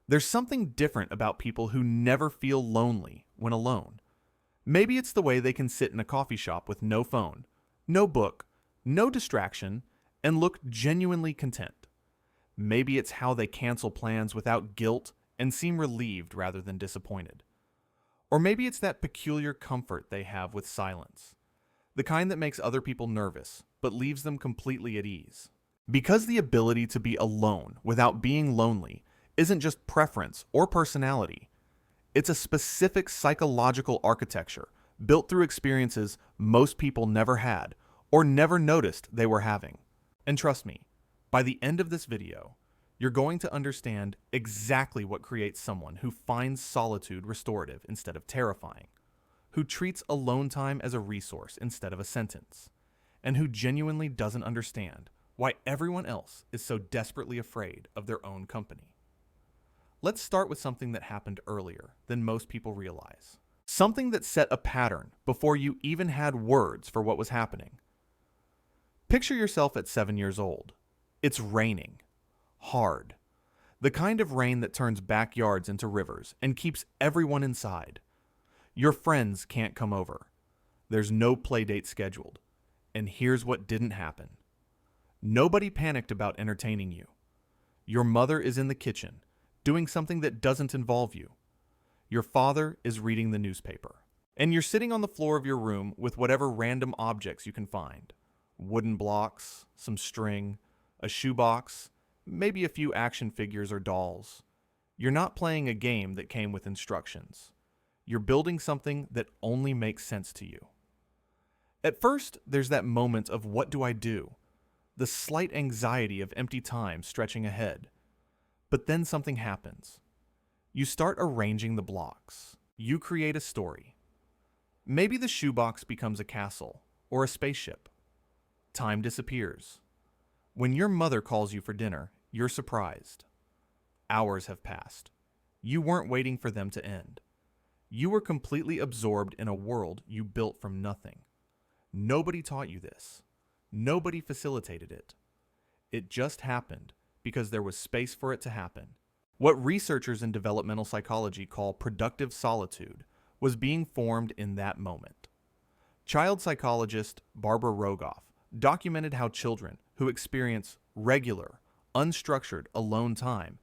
There's something different about people who never feel lonely when alone. Maybe it's the way they can sit in a coffee shop with no phone, no book, no distraction, and look genuinely content. Maybe it's how they cancel plans without guilt and seem relieved rather than disappointed. Or maybe it's that peculiar comfort they have with silence, the kind that makes other people nervous, but leaves them completely at ease. Because the ability to be alone without being lonely isn't just preference or personality, it's a specific psychological architecture built through experiences most people never had or never noticed they were having. And trust me, by the end of this video, you're going to understand exactly what creates someone who finds solitude restorative instead of terrifying, who treats alone time as a resource instead of a sentence, and who genuinely doesn't understand why everyone else is so desperately afraid of their own company. Let's start with something that happened earlier than most people realize. Something that set a pattern before you even had words for what was happening. Picture yourself at 7 years old. It's raining. Hard. The kind of rain that turns backyards into rivers and keeps everyone inside. Your friends can't come over. There's no play date scheduled. And here's what didn't happen. Nobody panicked about entertaining you. Your mother is in the kitchen, doing something that doesn't involve you. Your father is reading the newspaper. And you're sitting on the floor of your room with whatever random objects you can find. Wooden blocks, some string, a shoebox, maybe a few action figures or dolls. You're not playing a game that came with instructions. You're building something that only makes sense to you. At first, there's that moment of what do I do? The slight anxiety of empty time stretching ahead. But then something happens. You start arranging the blocks. You create a story. Maybe the shoebox becomes a castle or a spaceship. Time disappears. When your mother calls you for dinner, you're surprised. Hours have passed. You weren't waiting for them to end. You were completely absorbed in a world you built from nothing. Nobody taught you this. Nobody facilitated it. It just happened because there was space for it to happen. What researchers in developmental psychology call productive solitude was being formed in that moment. Child psychologist Barbara Rogoff documented how children who experience regular, unstructured alone time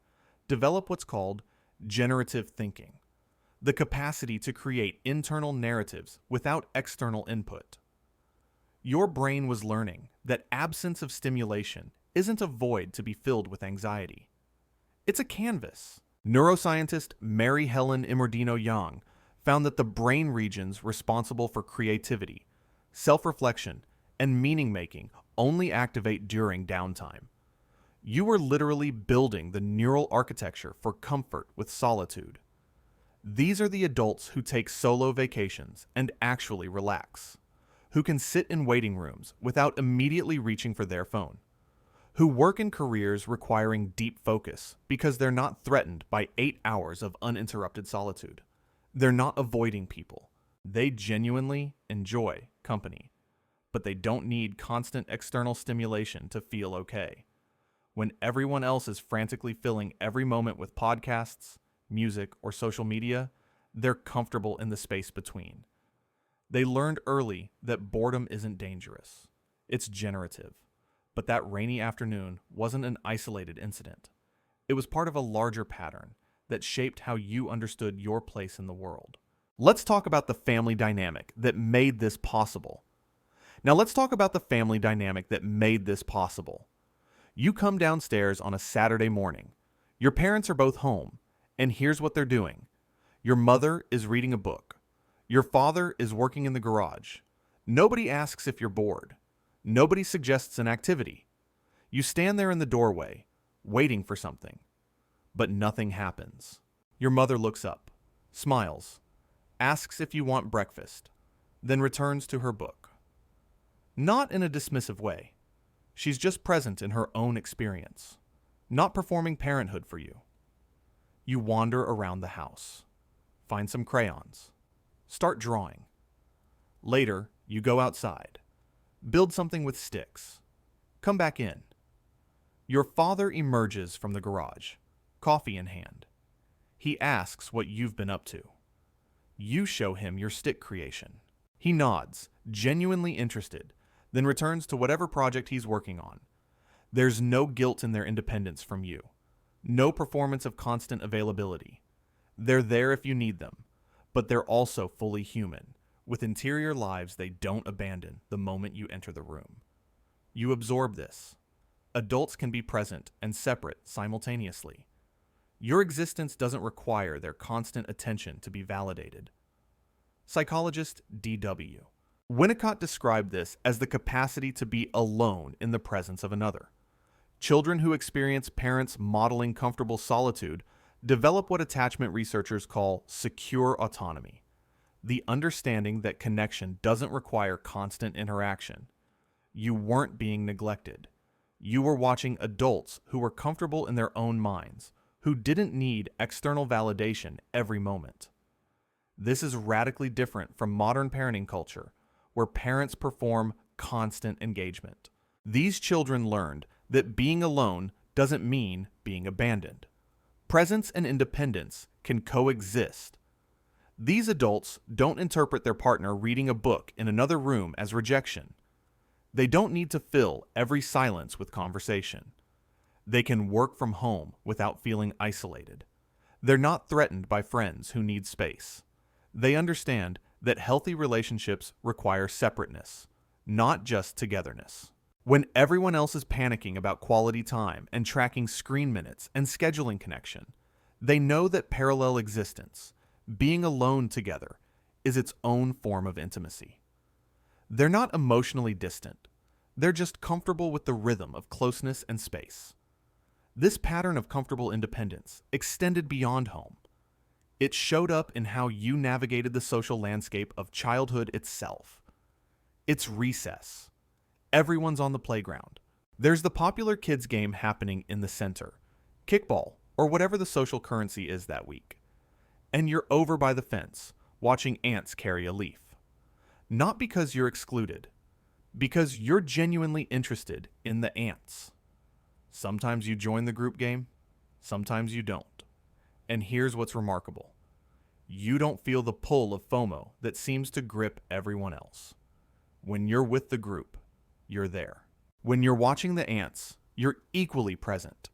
develop what's called generative thinking, the capacity to create internal narratives without external input. Your brain was learning that absence of stimulation isn't a void to be filled with anxiety. It's a canvas. Neuroscientist Mary Helen Immordino-Young found that the brain regions responsible for creativity, self-reflection, and meaning-making only activate during downtime. You were literally building the neural architecture for comfort with solitude. These are the adults who take solo vacations and actually relax, who can sit in waiting rooms without immediately reaching for their phone, who work in careers requiring deep focus because they're not threatened by 8 hours of uninterrupted solitude. They're not avoiding people. They genuinely enjoy company, but they don't need constant external stimulation to feel okay. When everyone else is frantically filling every moment with podcasts, music, or social media, they're comfortable in the space between. They learned early that boredom isn't dangerous. It's generative. But that rainy afternoon wasn't an isolated incident. It was part of a larger pattern that shaped how you understood your place in the world. Let's talk about the family dynamic that made this possible. You come downstairs on a Saturday morning. Your parents are both home, and here's what they're doing. Your mother is reading a book. Your father is working in the garage. Nobody asks if you're bored. Nobody suggests an activity. You stand there in the doorway, waiting for something. But nothing happens. Your mother looks up, smiles, asks if you want breakfast, then returns to her book. Not in a dismissive way. She's just present in her own experience, not performing parenthood for you. You wander around the house, find some crayons, start drawing. Later, you go outside, build something with sticks, come back in. Your father emerges from the garage, coffee in hand. He asks what you've been up to. You show him your stick creation. He nods, genuinely interested, then returns to whatever project he's working on. There's no guilt in their independence from you. No performance of constant availability. They're there if you need them, but they're also fully human, with interior lives they don't abandon the moment you enter the room. You absorb this. Adults can be present and separate simultaneously. Your existence doesn't require their constant attention to be validated. Psychologist D.W. Winnicott described this as the capacity to be alone in the presence of another. Children who experience parents modeling comfortable solitude develop what attachment researchers call secure autonomy, the understanding that connection doesn't require constant interaction. You weren't being neglected. You were watching adults who were comfortable in their own minds, who didn't need external validation every moment. This is radically different from modern parenting culture, where parents perform constant engagement. These children learned that being alone doesn't mean being abandoned. Presence and independence can coexist. These adults don't interpret their partner reading a book in another room as rejection. They don't need to fill every silence with conversation. They can work from home without feeling isolated. They're not threatened by friends who need space. They understand that healthy relationships require separateness, not just togetherness. When everyone else is panicking about quality time and tracking screen minutes and scheduling connection, they know that parallel existence, being alone together, is its own form of intimacy. They're not emotionally distant. They're just comfortable with the rhythm of closeness and space. This pattern of comfortable independence extended beyond home. It showed up in how you navigated the social landscape of childhood itself. It's recess. Everyone's on the playground. There's the popular kids game happening in the center, kickball, or whatever the social currency is that week. And you're over by the fence, watching ants carry a leaf. Not because you're excluded, because you're genuinely interested in the ants. Sometimes you join the group game, sometimes you don't. And here's what's remarkable. You don't feel the pull of FOMO that seems to grip everyone else. When you're with the group, you're there. When you're watching the ants, you're equally present.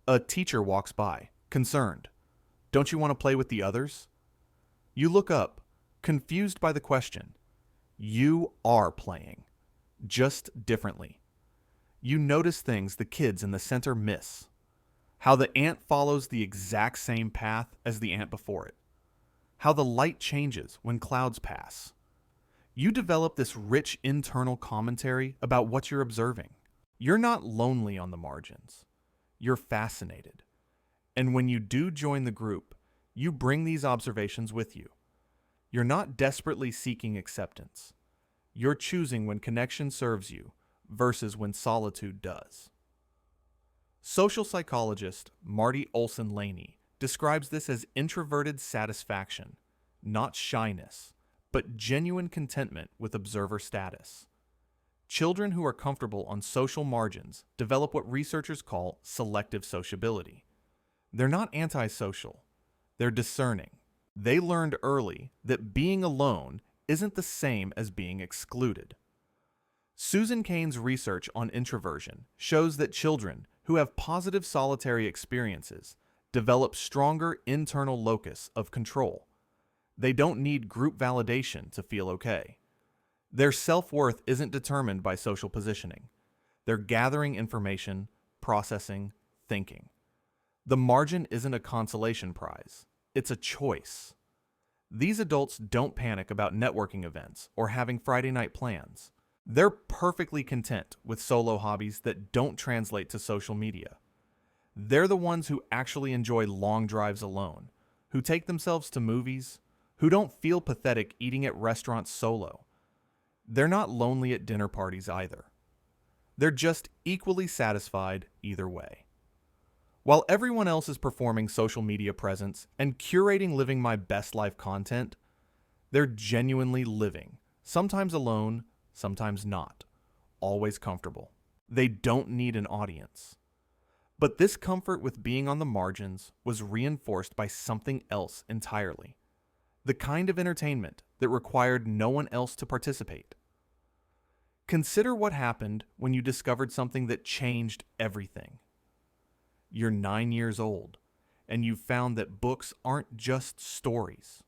A teacher walks by, concerned. Don't you want to play with the others? You look up, confused by the question. You are playing, just differently. You notice things the kids in the center miss. How the ant follows the exact same path as the ant before it. How the light changes when clouds pass. You develop this rich internal commentary about what you're observing. You're not lonely on the margins. You're fascinated. And when you do join the group, you bring these observations with you. You're not desperately seeking acceptance. You're choosing when connection serves you versus when solitude does. Social psychologist Marty Olson Laney describes this as introverted satisfaction, not shyness, but genuine contentment with observer status. Children who are comfortable on social margins develop what researchers call selective sociability. They're not antisocial. They're discerning. They learned early that being alone isn't the same as being excluded. Susan Cain's research on introversion shows that children who have positive solitary experiences develop stronger internal locus of control. They don't need group validation to feel okay. Their self-worth isn't determined by social positioning. They're gathering information, processing, thinking. The margin isn't a consolation prize. It's a choice. These adults don't panic about networking events or having Friday night plans. They're perfectly content with solo hobbies that don't translate to social media. They're the ones who actually enjoy long drives alone, who take themselves to movies, who don't feel pathetic eating at restaurants solo. They're not lonely at dinner parties either. They're just equally satisfied either way. While everyone else is performing social media presence and curating living my best life content, they're genuinely living, sometimes alone, sometimes not, always comfortable. They don't need an audience. But this comfort with being on the margins was reinforced by something else entirely. The kind of entertainment that required no one else to participate. Consider what happened when you discovered something that changed everything. You're 9 years old, and you've found that books aren't just stories.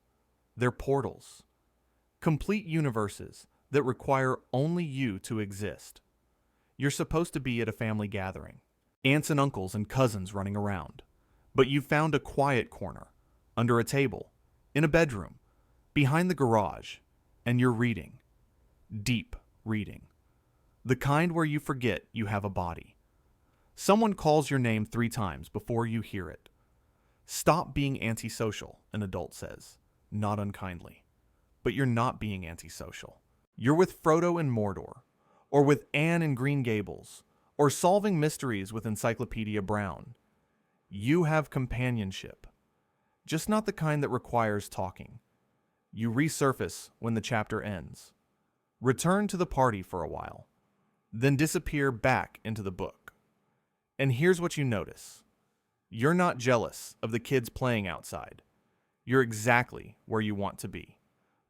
They're portals. Complete universes that require only you to exist. You're supposed to be at a family gathering. Aunts and uncles and cousins running around. But you've found a quiet corner, under a table, in a bedroom, behind the garage, and you're reading. Deep reading. The kind where you forget you have a body. Someone calls your name 3 times before you hear it. Stop being antisocial, an adult says, not unkindly. But you're not being antisocial. You're with Frodo in Mordor, or with Anne in Green Gables, or solving mysteries with Encyclopedia Brown. You have companionship, just not the kind that requires talking. You resurface when the chapter ends. Return to the party for a while, then disappear back into the book. And here's what you notice. You're not jealous of the kids playing outside. You're exactly where you want to be.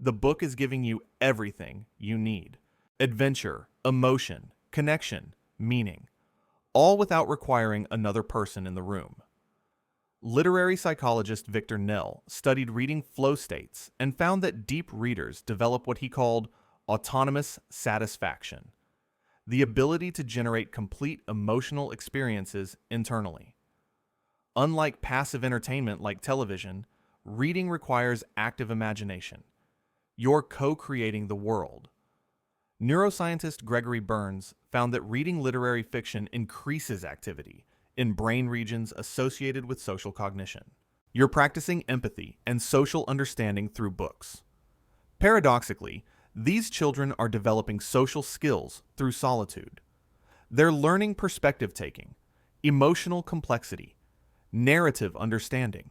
The book is giving you everything you need. Adventure, emotion, connection, meaning, all without requiring another person in the room. Literary psychologist Victor Nell studied reading flow states and found that deep readers develop what he called autonomous satisfaction, the ability to generate complete emotional experiences internally. Unlike passive entertainment like television, reading requires active imagination. You're co-creating the world. Neuroscientist Gregory Burns found that reading literary fiction increases activity in brain regions associated with social cognition. You're practicing empathy and social understanding through books. Paradoxically, these children are developing social skills through solitude. They're learning perspective taking, emotional complexity, narrative understanding.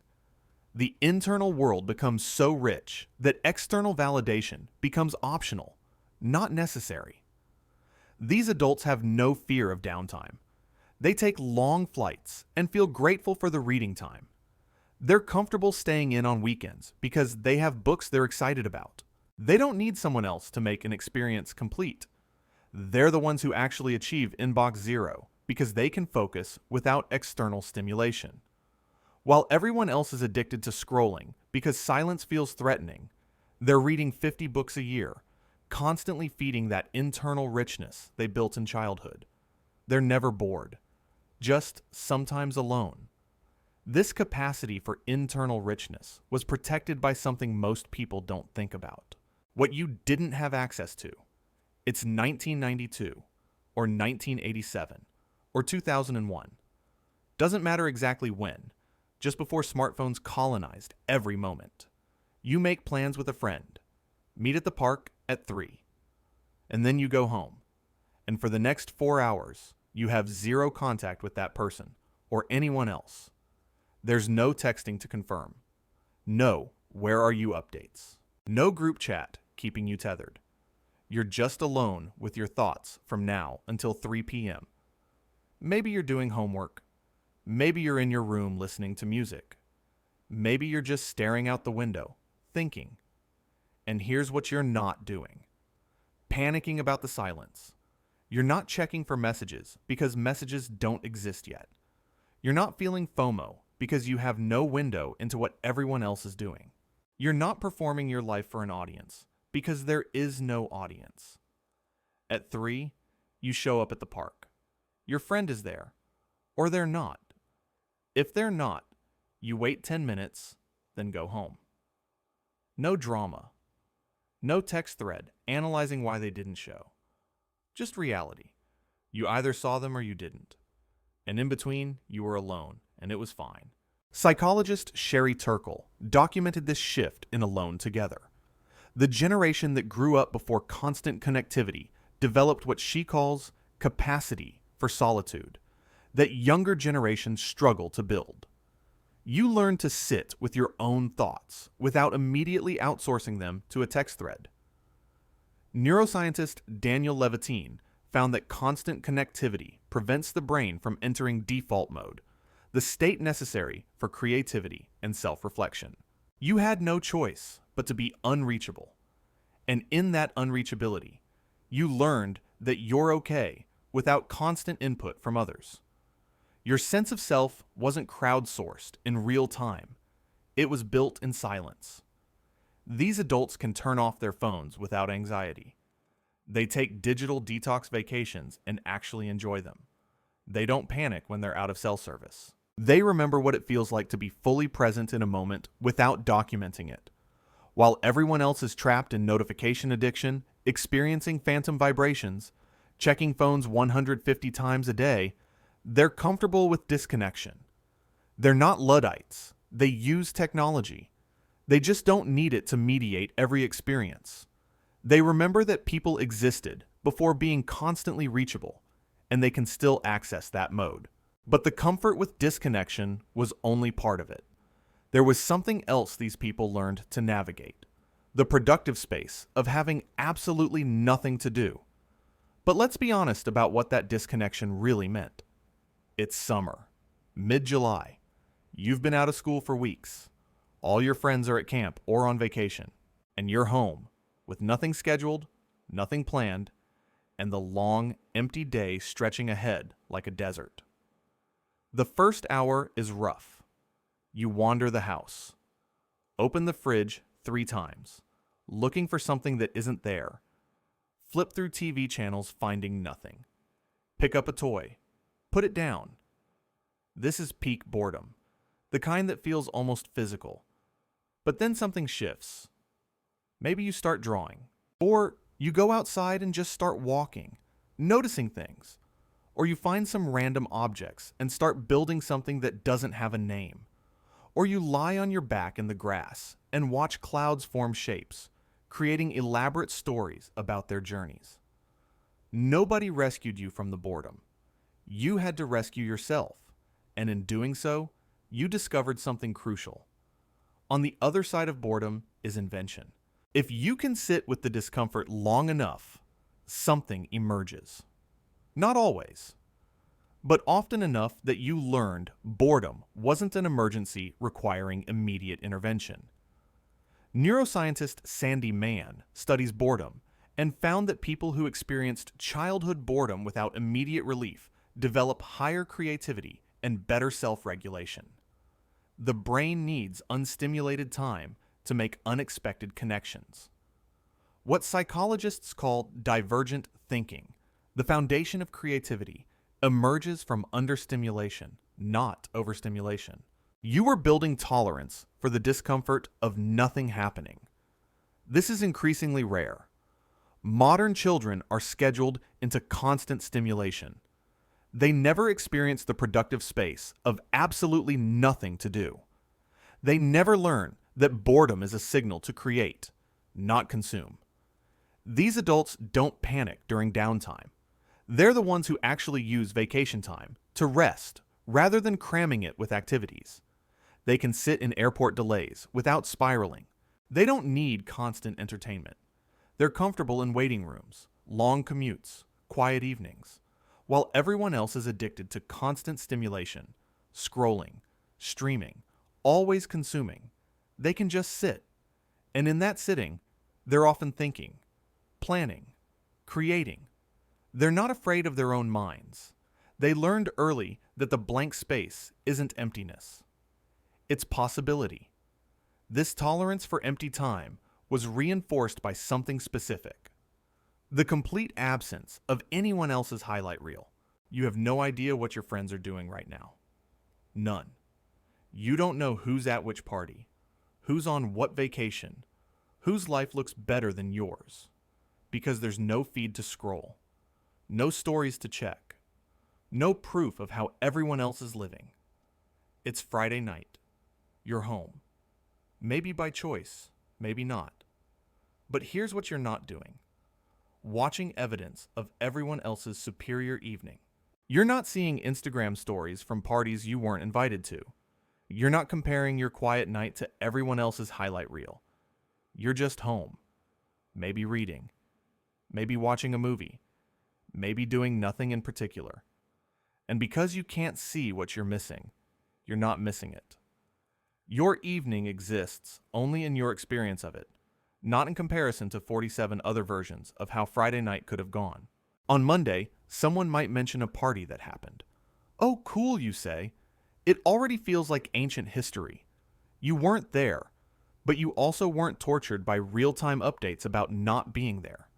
The internal world becomes so rich that external validation becomes optional, not necessary. These adults have no fear of downtime. They take long flights and feel grateful for the reading time. They're comfortable staying in on weekends because they have books they're excited about. They don't need someone else to make an experience complete. They're the ones who actually achieve inbox zero because they can focus without external stimulation. While everyone else is addicted to scrolling because silence feels threatening, they're reading 50 books a year, constantly feeding that internal richness they built in childhood. They're never bored, just sometimes alone. This capacity for internal richness was protected by something most people don't think about. What you didn't have access to. It's 1992, or 1987, or 2001. Doesn't matter exactly when, just before smartphones colonized every moment. You make plans with a friend, meet at the park at 3, and then you go home. And for the next 4 hours, you have zero contact with that person or anyone else. There's no texting to confirm. No "where are you" updates. No group chat keeping you tethered. You're just alone with your thoughts from now until 3 p.m. Maybe you're doing homework. Maybe you're in your room listening to music. Maybe you're just staring out the window, thinking. And here's what you're not doing. Panicking about the silence. You're not checking for messages because messages don't exist yet. You're not feeling FOMO because you have no window into what everyone else is doing. You're not performing your life for an audience because there is no audience. At 3, you show up at the park. Your friend is there, or they're not. If they're not, you wait 10 minutes, then go home. No drama. No text thread analyzing why they didn't show. Just reality. You either saw them or you didn't. And in between, you were alone, and it was fine. Psychologist Sherry Turkle documented this shift in Alone Together. The generation that grew up before constant connectivity developed what she calls capacity for solitude, that younger generations struggle to build. You learn to sit with your own thoughts without immediately outsourcing them to a text thread. Neuroscientist Daniel Levitine found that constant connectivity prevents the brain from entering default mode, the state necessary for creativity and self-reflection. You had no choice but to be unreachable. And in that unreachability, you learned that you're okay without constant input from others. Your sense of self wasn't crowdsourced in real time. It was built in silence. These adults can turn off their phones without anxiety. They take digital detox vacations and actually enjoy them. They don't panic when they're out of cell service. They remember what it feels like to be fully present in a moment without documenting it. While everyone else is trapped in notification addiction, experiencing phantom vibrations, checking phones 150 times a day, they're comfortable with disconnection. They're not Luddites. They use technology. They just don't need it to mediate every experience. They remember that people existed before being constantly reachable, and they can still access that mode. But the comfort with disconnection was only part of it. There was something else these people learned to navigate: the productive space of having absolutely nothing to do. But let's be honest about what that disconnection really meant. It's summer, mid-July. You've been out of school for weeks. All your friends are at camp or on vacation, and you're home with nothing scheduled, nothing planned, and the long, empty day stretching ahead like a desert. The first hour is rough. You wander the house, open the fridge 3 times, looking for something that isn't there, flip through TV channels finding nothing, pick up a toy, put it down. This is peak boredom, the kind that feels almost physical. But then something shifts. Maybe you start drawing, or you go outside and just start walking, noticing things, or you find some random objects and start building something that doesn't have a name, or you lie on your back in the grass and watch clouds form shapes, creating elaborate stories about their journeys. Nobody rescued you from the boredom. You had to rescue yourself, and in doing so, you discovered something crucial. On the other side of boredom is invention. If you can sit with the discomfort long enough, something emerges. Not always, but often enough that you learned boredom wasn't an emergency requiring immediate intervention. Neuroscientist Sandy Mann studies boredom and found that people who experienced childhood boredom without immediate relief develop higher creativity and better self-regulation. The brain needs unstimulated time to make unexpected connections. What psychologists call divergent thinking, the foundation of creativity, emerges from understimulation, not overstimulation. You are building tolerance for the discomfort of nothing happening. This is increasingly rare. Modern children are scheduled into constant stimulation. They never experience the productive space of absolutely nothing to do. They never learn that boredom is a signal to create, not consume. These adults don't panic during downtime. They're the ones who actually use vacation time to rest rather than cramming it with activities. They can sit in airport delays without spiraling. They don't need constant entertainment. They're comfortable in waiting rooms, long commutes, quiet evenings, while everyone else is addicted to constant stimulation, scrolling, streaming, always consuming. They can just sit. And in that sitting, they're often thinking, planning, creating. They're not afraid of their own minds. They learned early that the blank space isn't emptiness. It's possibility. This tolerance for empty time was reinforced by something specific: the complete absence of anyone else's highlight reel. You have no idea what your friends are doing right now. None. You don't know who's at which party, who's on what vacation, whose life looks better than yours, because there's no feed to scroll, no stories to check, no proof of how everyone else is living. It's Friday night. You're home. Maybe by choice, maybe not. But here's what you're not doing: watching evidence of everyone else's superior evening. You're not seeing Instagram stories from parties you weren't invited to. You're not comparing your quiet night to everyone else's highlight reel. You're just home. Maybe reading. Maybe watching a movie. maybe doing nothing in particular. And because you can't see what you're not missing it. Your evening exists only in your experience of it, not in comparison to 47 other versions of how Friday night could have gone. On Monday, someone might mention a party that happened. Oh, cool, you say. It already feels like ancient history. You weren't there, but you also weren't tortured by real-time updates about not being there.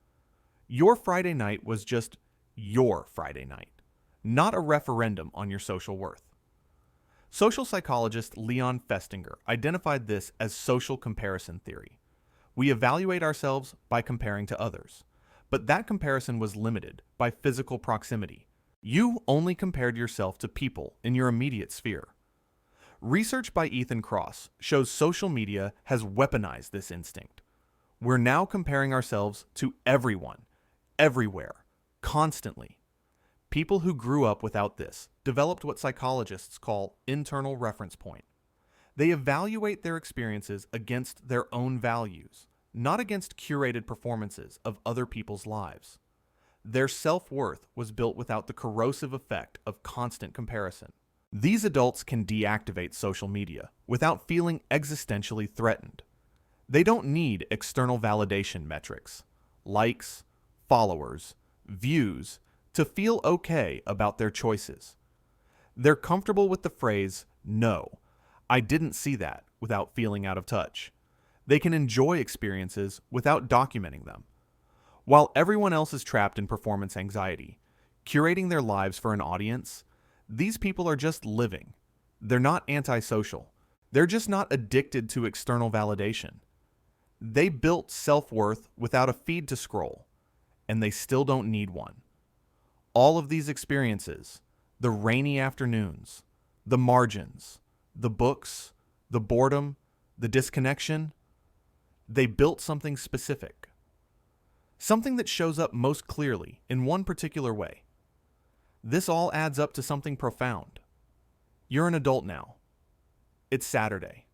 Your Friday night was just your Friday night, not a referendum on your social worth. Social psychologist Leon Festinger identified this as social comparison theory. We evaluate ourselves by comparing to others, but that comparison was limited by physical proximity. You only compared yourself to people in your immediate sphere. Research by Ethan Cross shows social media has weaponized this instinct. We're now comparing ourselves to everyone, everywhere, constantly. People who grew up without this developed what psychologists call internal reference point. They evaluate their experiences against their own values, not against curated performances of other people's lives. Their self-worth was built without the corrosive effect of constant comparison. These adults can deactivate social media without feeling existentially threatened. They don't need external validation metrics, likes, followers, views, to feel okay about their choices. They're comfortable with the phrase, "No, I didn't see that," without feeling out of touch. They can enjoy experiences without documenting them. While everyone else is trapped in performance anxiety, curating their lives for an audience, these people are just living. They're not antisocial. They're just not addicted to external validation. They built self-worth without a feed to scroll, and they still don't need one. All of these experiences, the rainy afternoons, the margins, the books, the boredom, the disconnection, they built something specific. Something that shows up most clearly in one particular way. This all adds up to something profound. You're an adult now. It's Saturday.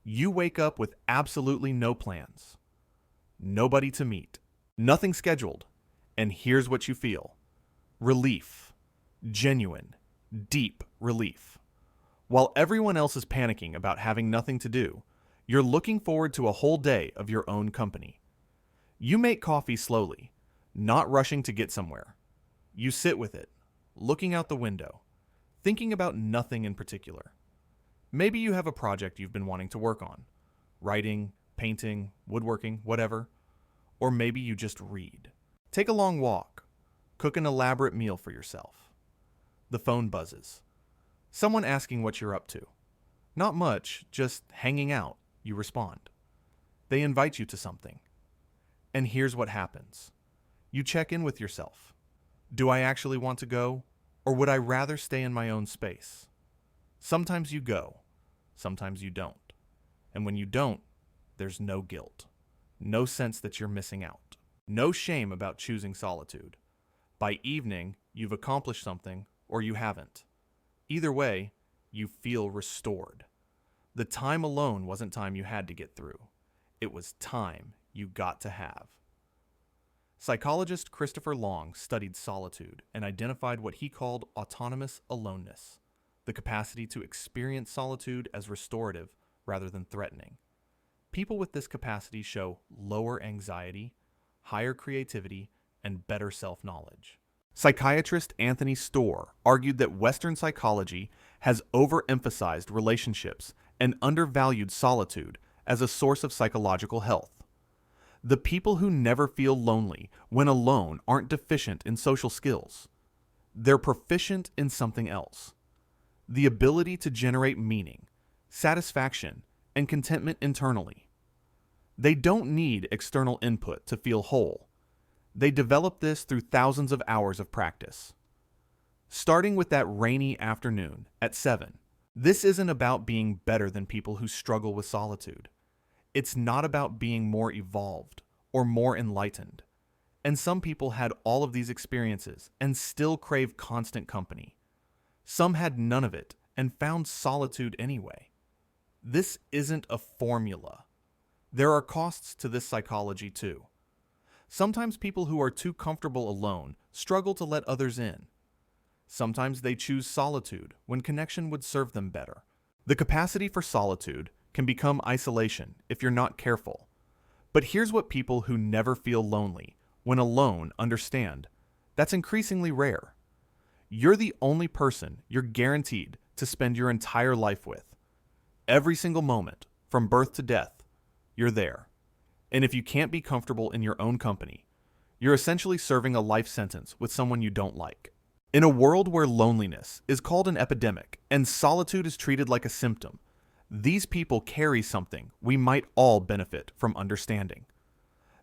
You wake up with absolutely no plans. Nobody to meet. Nothing scheduled. And here's what you feel. Relief. Genuine, deep relief. While everyone else is panicking about having nothing to do, you're looking forward to a whole day of your own company. You make coffee slowly, not rushing to get somewhere. You sit with it, looking out the window, thinking about nothing in particular. Maybe you have a project you've been wanting to work on, writing, painting, woodworking, whatever. Or maybe you just read. Take a long walk, cook an elaborate meal for yourself. The phone buzzes. Someone asking what you're up to. Not much, just hanging out, you respond. They invite you to something. And here's what happens. You check in with yourself. Do I actually want to go, or would I rather stay in my own space? Sometimes you go, sometimes you don't. And when you don't, there's no guilt, no sense that you're missing out, no shame about choosing solitude. By evening, you've accomplished something or you haven't. Either way, you feel restored. The time alone wasn't time you had to get through. It was time you got to have. Psychologist Christopher Long studied solitude and identified what he called autonomous aloneness, the capacity to experience solitude as restorative rather than threatening. People with this capacity show lower anxiety, higher creativity, and better self-knowledge. Psychiatrist Anthony Storr argued that Western psychology has overemphasized relationships and undervalued solitude as a source of psychological health. The people who never feel lonely when alone aren't deficient in social skills. They're proficient in something else. The ability to generate meaning, satisfaction, and contentment internally. They don't need external input to feel whole. They develop this through thousands of hours of practice. Starting with that rainy afternoon at 7, this isn't about being better than people who struggle with solitude. It's not about being more evolved or more enlightened. And some people had all of these experiences and still crave constant company. Some had none of it and found solitude anyway. This isn't a formula. There are costs to this psychology too. Sometimes people who are too comfortable alone struggle to let others in. Sometimes they choose solitude when connection would serve them better. The capacity for solitude can become isolation if you're not careful. But here's what people who never feel lonely when alone understand. That's increasingly rare. You're the only person you're guaranteed to spend your entire life with. Every single moment, from birth to death, you're there. And if you can't be comfortable in your own company, you're essentially serving a life sentence with someone you don't like. In a world where loneliness is called an epidemic and solitude is treated like a symptom, these people carry something we might all benefit from understanding.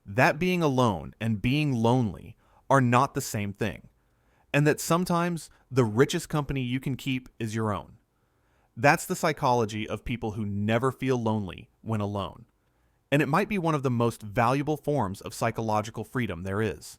That being alone and being lonely are not the same thing, and that sometimes the richest company you can keep is your own. That's the psychology of people who never feel lonely when alone. And it might be one of the most valuable forms of psychological freedom there is.